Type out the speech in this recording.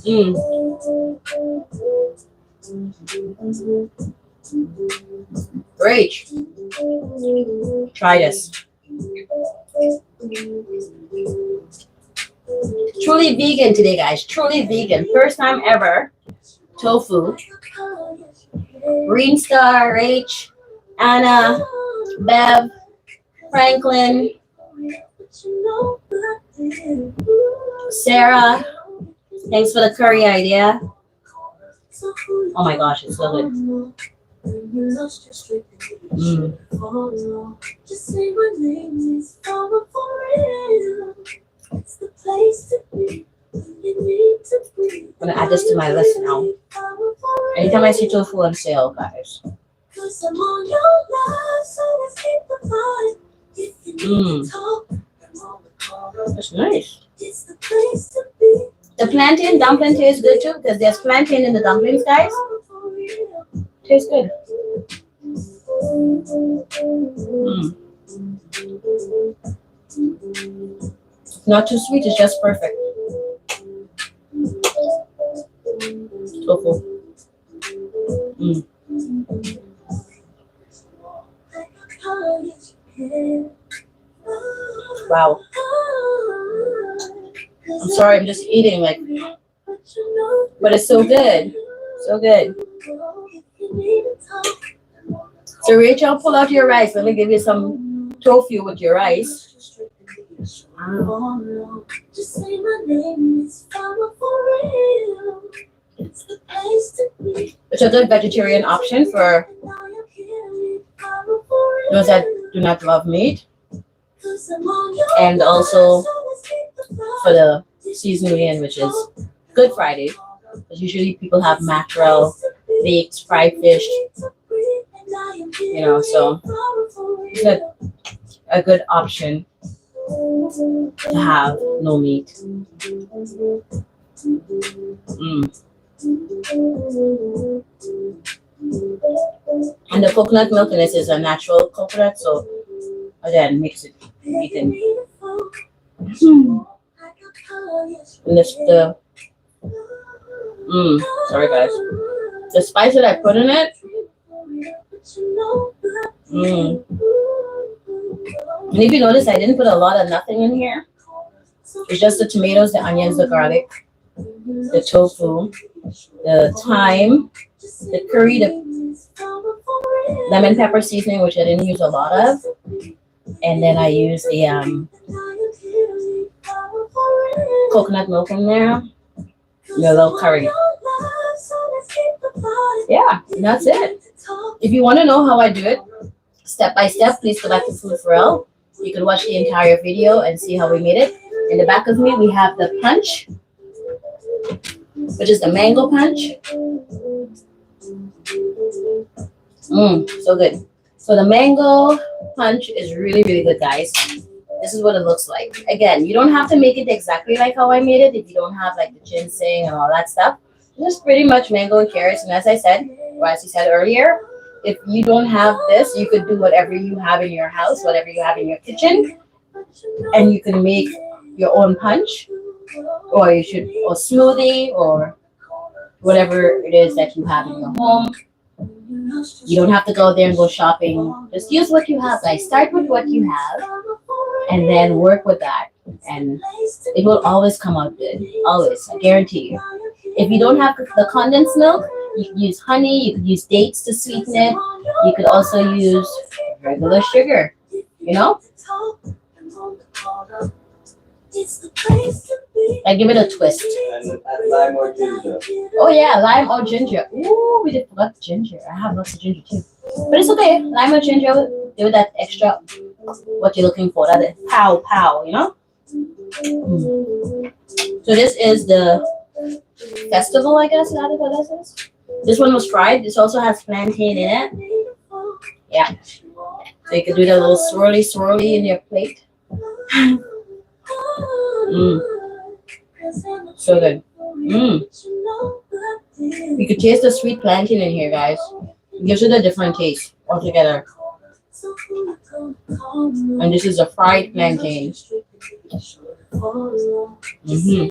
Mm. Great. Try this. Truly vegan today, guys. Truly vegan. First time ever. Tofu. Green Star, Rach, Anna, Bev, Franklin, Sarah. Thanks for the curry idea. Oh my gosh, it's so good. Mm. I'm gonna add this to my list now. Anytime I see tofu on sale, guys. That's nice. The plantain dumpling tastes good too because there's plantain in the dumplings, guys. Tastes good. Not too sweet, it's just perfect. Tofu. Wow. I'm sorry, I'm just eating like, but it's so good. So good. So Rachel, pull out your rice. Let me give you some tofu with your rice. Wow. It's a good vegetarian option for those that do not love meat. And also for the season we're in, which is Good Friday. Because usually people have mackerel, baked, fried fish. You know, so it's a good option to have no meat. And the coconut milk in this is a natural coconut, so again makes it vegan. And this sorry guys. The spice that I put in it. And if you notice, I didn't put a lot of nothing in here. It's just the tomatoes, the onions, the garlic, the tofu, the thyme, the curry, the lemon pepper seasoning, which I didn't use a lot of. And then I used the coconut milk in there. And a little curry. Yeah, and that's it. If you want to know how I do it, step by step, please go back to food-farrell. You can watch the entire video and see how we made it. In the back of me, we have the punch, which is the mango punch. So good. So the mango punch is really, really good, guys. This is what it looks like. Again, you don't have to make it exactly like how I made it if you don't have like the ginseng and all that stuff. Just pretty much mango and carrots. And as I said, or as you said earlier, if you don't have this, you could do whatever you have in your house, whatever you have in your kitchen, and you can make your own punch, or you should, or smoothie, or whatever it is that you have in your home. You don't have to go there and go shopping. Just use what you have, guys. Start with what you have, and then work with that, and it will always come out good. Always, I guarantee you. If you don't have the condensed milk, you can use honey, you could use dates to sweeten it. You could also use regular sugar, you know? I give it a twist. And lime or ginger. Oh yeah, lime or ginger. Ooh, we did forgot ginger. I have lots of ginger too. But it's okay. Lime or ginger, give that extra, what you're looking for. That pow, pow, you know? So this is the festival, I guess. Is that what this is? This one was fried. This also has plantain in it. Yeah. So you can do the little swirly swirly in your plate. So good. You could taste the sweet plantain in here, guys. It gives it a different taste altogether. And this is a fried plantain.